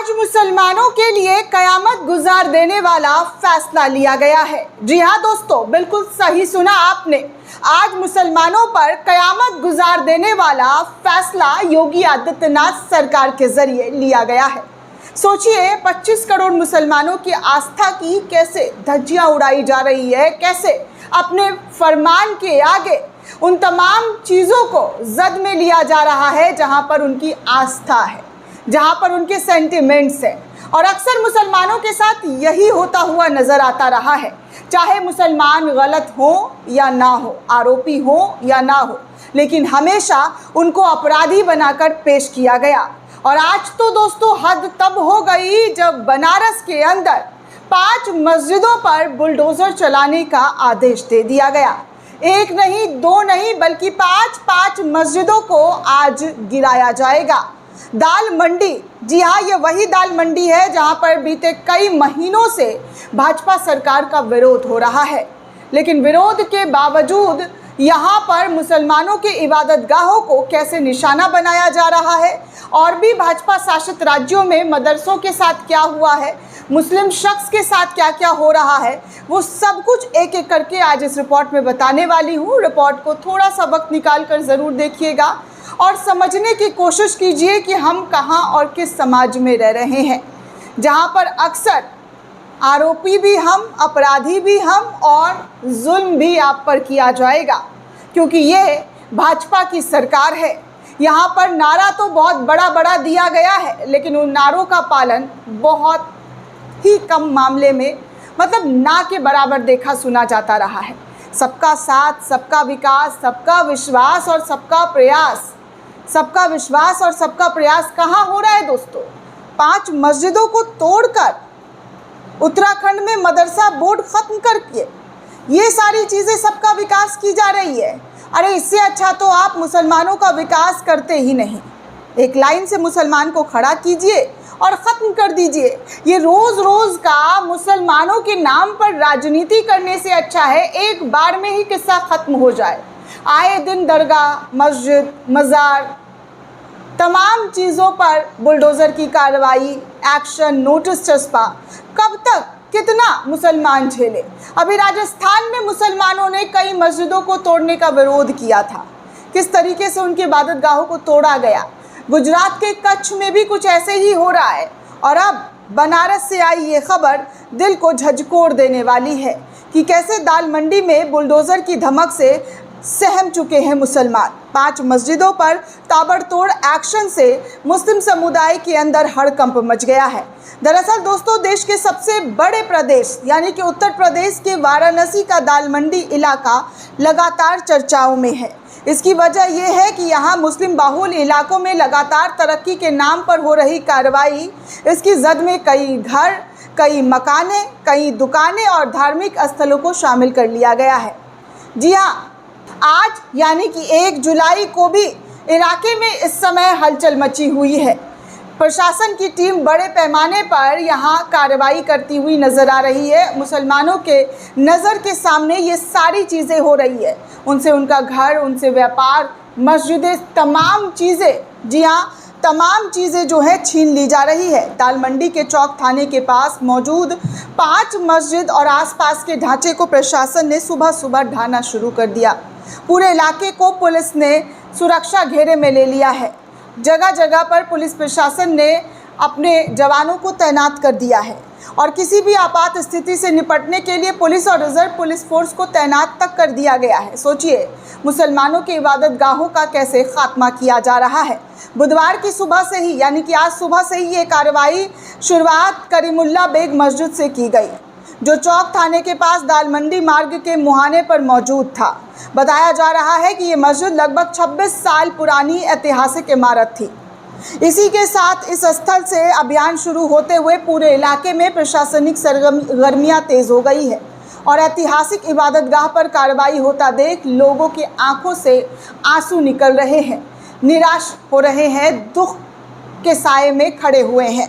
आज मुसलमानों के लिए कयामत गुजार देने वाला फैसला लिया गया है। जी हाँ दोस्तों, बिल्कुल सही सुना आपने। आज मुसलमानों पर कयामत गुजार देने वाला फैसला योगी आदित्यनाथ सरकार के जरिए लिया गया है। सोचिए, 25 करोड़ मुसलमानों की आस्था की कैसे धज्जियां उड़ाई जा रही है, कैसे अपने फरमान के आगे उन तमाम चीज़ों को जद में लिया जा रहा है जहां पर उनकी आस्था है, जहां पर उनके सेंटिमेंट्स हैं। और अक्सर मुसलमानों के साथ यही होता हुआ नज़र आता रहा है, चाहे मुसलमान गलत हो या ना हो, आरोपी हो या ना हो, लेकिन हमेशा उनको अपराधी बनाकर पेश किया गया। और आज तो दोस्तों हद तब हो गई जब बनारस के अंदर 5 मस्जिदों पर बुलडोज़र चलाने का आदेश दे दिया गया। एक नहीं, दो नहीं, बल्कि 5 मस्जिदों को आज गिराया जाएगा। दाल मंडी, जी हाँ, ये वही दाल मंडी है जहाँ पर बीते कई महीनों से भाजपा सरकार का विरोध हो रहा है, लेकिन विरोध के बावजूद यहाँ पर मुसलमानों के इबादतगाहों को कैसे निशाना बनाया जा रहा है, और भी भाजपा शासित राज्यों में मदरसों के साथ क्या हुआ है, मुस्लिम शख्स के साथ क्या क्या हो रहा है, वो सब कुछ एक एक करके आज इस रिपोर्ट में बताने वाली हूँ। रिपोर्ट को थोड़ा सा वक्त निकाल कर ज़रूर देखिएगा और समझने की कोशिश कीजिए कि हम कहाँ और किस समाज में रह रहे हैं, जहाँ पर अक्सर आरोपी भी हम, अपराधी भी हम, और जुल्म भी आप पर किया जाएगा, क्योंकि ये भाजपा की सरकार है। यहाँ पर नारा तो बहुत बड़ा बड़ा दिया गया है, लेकिन उन नारों का पालन बहुत ही कम मामले में, मतलब ना के बराबर देखा सुना जाता रहा है। सबका साथ, सबका विकास, सबका विश्वास और सबका प्रयास, सबका विश्वास और सबका प्रयास कहाँ हो रहा है दोस्तों? 5 मस्जिदों को तोड़कर उत्तराखंड में मदरसा बोर्ड ख़त्म करके ये सारी चीज़ें, सबका विकास की जा रही है। अरे इससे अच्छा तो आप मुसलमानों का विकास करते ही नहीं, एक लाइन से मुसलमान को खड़ा कीजिए और ख़त्म कर दीजिए। ये रोज़ रोज़ का मुसलमानों के नाम पर राजनीति करने से अच्छा है एक बार में ही किस्सा ख़त्म हो जाए। आए दिन दरगाह, मस्जिद, मज़ार, तमाम चीज़ों पर बुलडोज़र की कार्रवाई, एक्शन, नोटिस चस्पा, कब तक, कितना मुसलमान झेले? अभी राजस्थान में मुसलमानों ने कई मस्जिदों को तोड़ने का विरोध किया था, किस तरीके से उनके इबादतगाहों को तोड़ा गया। गुजरात के कच्छ में भी कुछ ऐसे ही हो रहा है। और अब बनारस से आई ये खबर दिल को झकझोर देने वाली है कि कैसे दाल मंडी में बुलडोज़र की धमक से सहम चुके हैं मुसलमान। 5 मस्जिदों पर ताबड़तोड़ एक्शन से मुस्लिम समुदाय के अंदर हड़कंप मच गया है। दरअसल दोस्तों, देश के सबसे बड़े प्रदेश यानी कि उत्तर प्रदेश के वाराणसी का दाल मंडी इलाका लगातार चर्चाओं में है। इसकी वजह यह है कि यहाँ मुस्लिम बाहुल इलाकों में लगातार तरक्की के नाम पर हो रही कार्रवाई, इसकी जद में कई घर, कई मकाने, कई दुकानें और धार्मिक स्थलों को शामिल कर लिया गया है। जी हाँ, आज यानी कि 1 जुलाई को भी इलाके में इस समय हलचल मची हुई है। प्रशासन की टीम बड़े पैमाने पर यहाँ कार्रवाई करती हुई नज़र आ रही है। मुसलमानों के नज़र के सामने ये सारी चीज़ें हो रही है, उनसे उनका घर, उनसे व्यापार, मस्जिदें, तमाम चीज़ें, जी हाँ, तमाम चीज़ें जो है छीन ली जा रही है। दाल मंडी के चौक थाने के पास मौजूद 5 मस्जिद और आसपास के ढांचे को प्रशासन ने सुबह सुबह ढाना शुरू कर दिया। पूरे इलाके को पुलिस ने सुरक्षा घेरे में ले लिया है। जगह जगह पर पुलिस प्रशासन ने अपने जवानों को तैनात कर दिया है और किसी भी आपात स्थिति से निपटने के लिए पुलिस और रिजर्व पुलिस फोर्स को तैनात तक कर दिया गया है। सोचिए, मुसलमानों के इबादतगाहों का कैसे खात्मा किया जा रहा है। बुधवार की सुबह से ही, यानी कि आज सुबह से ही ये कार्रवाई शुरुआत करीमुल्ला बेग मस्जिद से की गई, जो चौक थाने के पास दाल मंडी मार्ग के मुहाने पर मौजूद था। बताया जा रहा है कि ये मस्जिद लगभग 26 साल पुरानी ऐतिहासिक इमारत थी। इसी के साथ इस स्थल से अभियान शुरू होते हुए पूरे इलाके में प्रशासनिक सरगर्मियां तेज हो गई है और ऐतिहासिक इबादतगाह पर कार्रवाई होता देख लोगों की आंखों से आंसू निकल रहे हैं, निराश हो रहे हैं, दुख के साए में खड़े हुए हैं।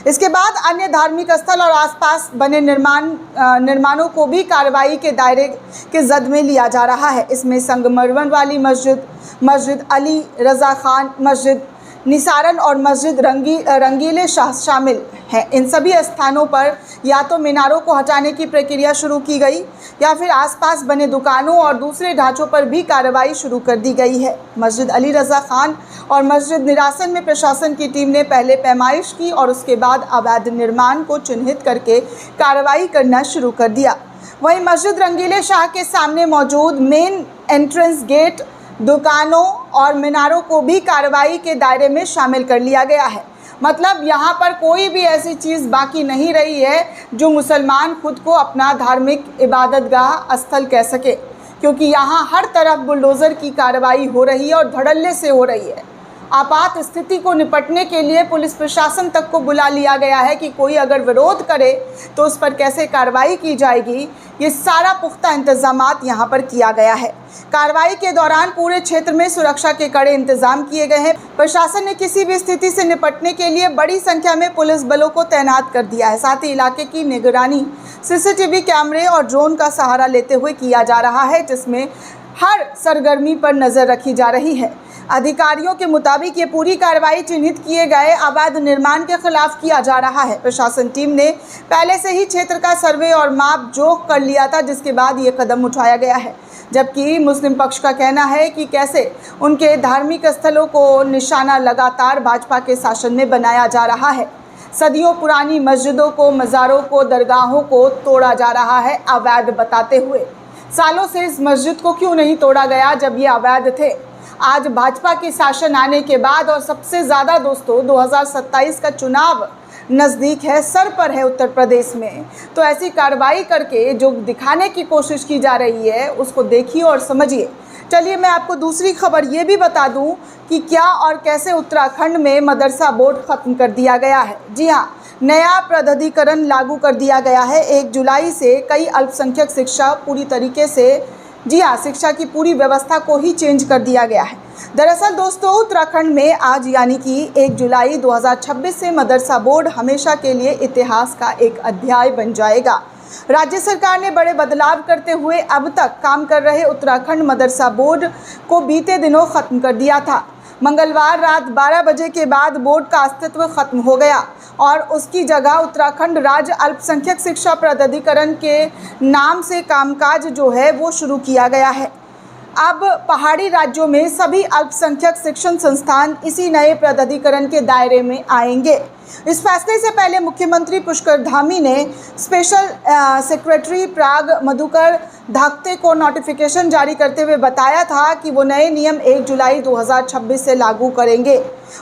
इसके बाद अन्य धार्मिक स्थल और आसपास बने निर्माणों को भी कार्रवाई के दायरे के जद में लिया जा रहा है। इसमें संगमरमर वाली मस्जिद, मस्जिद अली रज़ा खान मस्जिद, निसारन और मस्जिद रंगीले शाह शामिल हैं। इन सभी स्थानों पर या तो मीनारों को हटाने की प्रक्रिया शुरू की गई या फिर आसपास बने दुकानों और दूसरे ढांचों पर भी कार्रवाई शुरू कर दी गई है। मस्जिद अली रज़ा खान और मस्जिद निरासन में प्रशासन की टीम ने पहले पैमाइश की और उसके बाद अवैध निर्माण को चिन्हित करके कार्रवाई करना शुरू कर दिया। वहीं मस्जिद रंगीले शाह के सामने मौजूद मेन एंट्रेंस गेट, दुकानों और मीनारों को भी कार्रवाई के दायरे में शामिल कर लिया गया है। मतलब यहाँ पर कोई भी ऐसी चीज़ बाकी नहीं रही है जो मुसलमान खुद को अपना धार्मिक इबादतगाह स्थल कह सके, क्योंकि यहाँ हर तरफ बुलडोज़र की कार्रवाई हो रही है और धड़ल्ले से हो रही है। आपात स्थिति को निपटने के लिए पुलिस प्रशासन तक को बुला लिया गया है कि कोई अगर विरोध करे तो उस पर कैसे कार्रवाई की जाएगी। ये सारा पुख्ता इंतजामात यहाँ पर किया गया है। कार्रवाई के दौरान पूरे क्षेत्र में सुरक्षा के कड़े इंतजाम किए गए हैं। प्रशासन ने किसी भी स्थिति से निपटने के लिए बड़ी संख्या में पुलिस बलों को तैनात कर दिया है। साथ ही इलाके की निगरानी सीसीटीवी कैमरे और ड्रोन का सहारा लेते हुए किया जा रहा है, जिसमें हर सरगर्मी पर नज़र रखी जा रही है। अधिकारियों के मुताबिक ये पूरी कार्रवाई चिन्हित किए गए अवैध निर्माण के खिलाफ किया जा रहा है। प्रशासन टीम ने पहले से ही क्षेत्र का सर्वे और माप जोख कर लिया था, जिसके बाद ये कदम उठाया गया है। जबकि मुस्लिम पक्ष का कहना है कि कैसे उनके धार्मिक स्थलों को निशाना लगातार भाजपा के शासन में बनाया जा रहा है। सदियों पुरानी मस्जिदों को, मज़ारों को, दरगाहों को तोड़ा जा रहा है अवैध बताते हुए। सालों से इस मस्जिद को क्यों नहीं तोड़ा गया जब ये अवैध थे? आज भाजपा के शासन आने के बाद और सबसे ज़्यादा दोस्तों 2027 का चुनाव नज़दीक है, सर पर है उत्तर प्रदेश में, तो ऐसी कार्रवाई करके जो दिखाने की कोशिश की जा रही है उसको देखिए और समझिए। चलिए मैं आपको दूसरी खबर ये भी बता दूं कि क्या और कैसे उत्तराखंड में मदरसा बोर्ड ख़त्म कर दिया गया है। जी हाँ, नया प्राधिकरण लागू कर दिया गया है। 1 जुलाई से कई अल्पसंख्यक शिक्षा पूरी तरीके से, जी हाँ, शिक्षा की पूरी व्यवस्था को ही चेंज कर दिया गया है। दरअसल दोस्तों उत्तराखंड में आज यानी कि 1 जुलाई 2026 से मदरसा बोर्ड हमेशा के लिए इतिहास का एक अध्याय बन जाएगा। राज्य सरकार ने बड़े बदलाव करते हुए अब तक काम कर रहे उत्तराखंड मदरसा बोर्ड को बीते दिनों ख़त्म कर दिया था। मंगलवार रात 12 बजे के बाद बोर्ड का अस्तित्व खत्म हो गया और उसकी जगह उत्तराखंड राज्य अल्पसंख्यक शिक्षा प्राधिकरण के नाम से कामकाज जो है वो शुरू किया गया है। अब पहाड़ी राज्यों में सभी अल्पसंख्यक शिक्षण संस्थान इसी नए प्राधिकरण के दायरे में आएंगे। इस फैसले से पहले मुख्यमंत्री पुष्कर धामी ने स्पेशल सेक्रेटरी प्राग मधुकर धाकते को नोटिफिकेशन जारी करते हुए बताया था कि वो नए नियम 1 जुलाई 2026 से लागू करेंगे।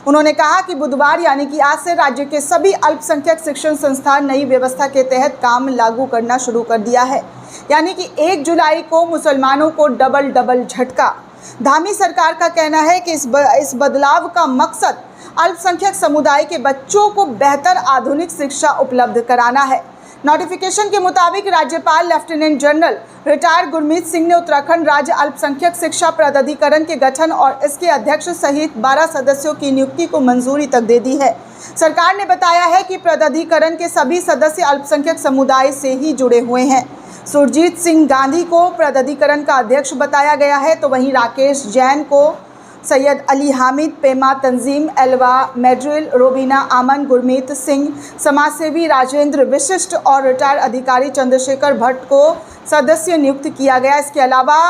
उन्होंने कहा कि बुधवार यानी कि आज से राज्य के सभी अल्पसंख्यक शिक्षण संस्थान नई व्यवस्था के तहत काम लागू करना शुरू कर दिया है, यानी कि 1 जुलाई को मुसलमानों को डबल झटका। धामी सरकार का कहना है कि इस बदलाव का मकसद अल्पसंख्यक समुदाय के बच्चों को बेहतर आधुनिक शिक्षा उपलब्ध कराना है। नोटिफिकेशन के मुताबिक राज्यपाल lieutenant general retired Gurmeet Singh ने उत्तराखंड राज्य अल्पसंख्यक शिक्षा प्राधिकरण के गठन और इसके अध्यक्ष सहित 12 सदस्यों की नियुक्ति को मंजूरी तक दे दी है। सरकार ने बताया है कि प्राधिकरण के सभी सदस्य अल्पसंख्यक समुदाय से ही जुड़े हुए हैं। सुरजीत सिंह गांधी को प्राधिकरण का अध्यक्ष बताया गया है, तो वहीं राकेश जैन को, सैयद अली हामिद, पेमा तंजीम, एलवा मेड्रिल, रोबीना आमन, गुरमीत सिंह, समाजसेवी राजेंद्र विशिष्ट और रिटायर्ड अधिकारी चंद्रशेखर भट्ट को सदस्य नियुक्त किया गया। इसके अलावा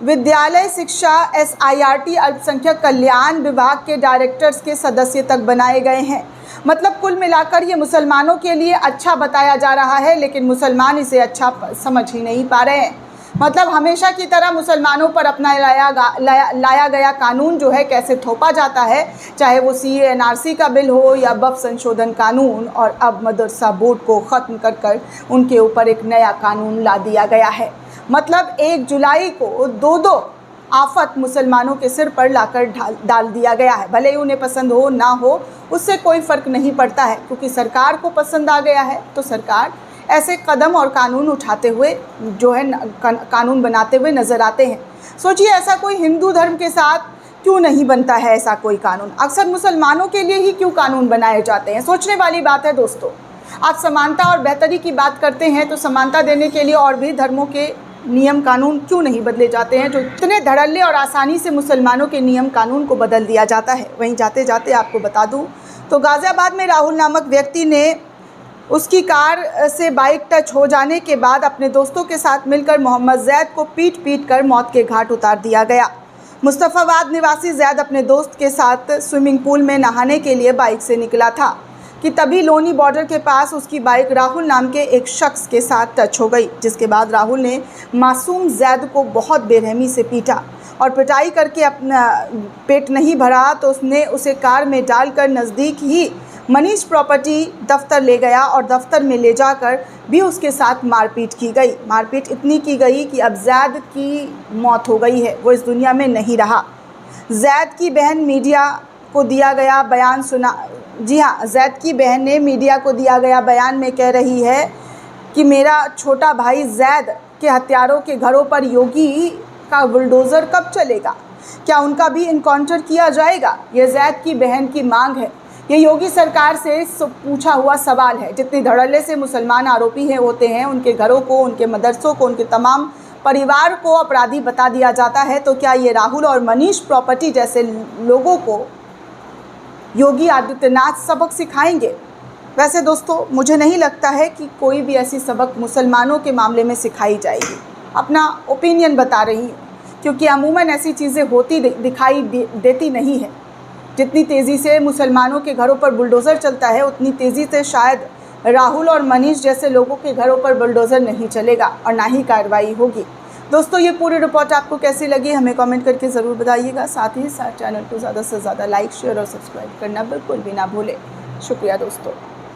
विद्यालय शिक्षा SIRT अल्पसंख्यक कल्याण विभाग के डायरेक्टर्स के सदस्य तक बनाए गए हैं। मतलब कुल मिलाकर ये मुसलमानों के लिए अच्छा बताया जा रहा है, लेकिन मुसलमान इसे अच्छा समझ ही नहीं पा रहे हैं। मतलब हमेशा की तरह मुसलमानों पर अपना लाया गया कानून जो है कैसे थोपा जाता है, चाहे वो CA NRC का बिल हो या वक्फ संशोधन कानून, और अब मदरसा बोर्ड को ख़त्म कर उनके ऊपर एक नया कानून ला दिया गया है। मतलब 1 जुलाई को दो आफत मुसलमानों के सिर पर लाकर डाल दिया गया है। भले ही उन्हें पसंद हो ना हो, उससे कोई फ़र्क नहीं पड़ता है, क्योंकि सरकार को पसंद आ गया है तो सरकार ऐसे कदम और कानून उठाते हुए जो है कानून बनाते हुए नज़र आते हैं। सोचिए ऐसा कोई हिंदू धर्म के साथ क्यों नहीं बनता है ऐसा कोई कानून? अक्सर मुसलमानों के लिए ही क्यों कानून बनाए जाते हैं? सोचने वाली बात है दोस्तों। आप समानता और बेहतरी की बात करते हैं तो समानता देने के लिए और भी धर्मों के नियम कानून क्यों नहीं बदले जाते हैं, जो इतने धड़ल्ले और आसानी से मुसलमानों के नियम कानून को बदल दिया जाता है। वहीं जाते जाते आपको बता दूं तो गाज़ियाबाद में राहुल नामक व्यक्ति ने उसकी कार से बाइक टच हो जाने के बाद अपने दोस्तों के साथ मिलकर मोहम्मद जैद को पीट कर मौत के घाट उतार दिया गया। मुस्तफ़ाबाद निवासी जैद अपने दोस्त के साथ स्विमिंग पूल में नहाने के लिए बाइक से निकला था कि तभी लोनी बॉर्डर के पास उसकी बाइक राहुल नाम के एक शख्स के साथ टच हो गई, जिसके बाद राहुल ने मासूम जैद को बहुत बेरहमी से पीटा और पिटाई करके अपना पेट नहीं भरा तो उसने उसे कार में डालकर नज़दीक ही मनीष प्रॉपर्टी दफ्तर ले गया और दफ्तर में ले जाकर भी उसके साथ मारपीट की गई। मारपीट इतनी की गई कि अब जैद की मौत हो गई है, वो इस दुनिया में नहीं रहा। जैद की बहन मीडिया को दिया गया बयान सुना। जी हाँ, जैद की बहन ने मीडिया को दिया गया बयान में कह रही है कि मेरा छोटा भाई जैद के हत्यारों के घरों पर योगी का बुलडोज़र कब चलेगा, क्या उनका भी इनकाउंटर किया जाएगा, ये जैद की बहन की मांग है। ये योगी सरकार से पूछा हुआ सवाल है। जितनी धड़ल्ले से मुसलमान आरोपी होते हैं, उनके घरों को, उनके मदरसों को, उनके तमाम परिवार को अपराधी बता दिया जाता है, तो क्या ये राहुल और मनीष प्रॉपर्टी जैसे लोगों को योगी आदित्यनाथ सबक सिखाएंगे? वैसे दोस्तों, मुझे नहीं लगता है कि कोई भी ऐसी सबक मुसलमानों के मामले में सिखाई जाएगी। अपना ओपिनियन बता रही हूँ, क्योंकि अमूमन ऐसी चीज़ें होती दिखाई देती नहीं है। जितनी तेज़ी से मुसलमानों के घरों पर बुलडोज़र चलता है, उतनी तेज़ी से शायद राहुल और मनीष जैसे लोगों के घरों पर बुलडोज़र नहीं चलेगा और ना ही कार्रवाई होगी। दोस्तों, ये पूरी रिपोर्ट आपको कैसी लगी हमें कमेंट करके ज़रूर बताइएगा। साथ ही साथ चैनल को ज़्यादा से ज़्यादा लाइक, शेयर और सब्सक्राइब करना बिल्कुल भी ना भूलें। शुक्रिया दोस्तों।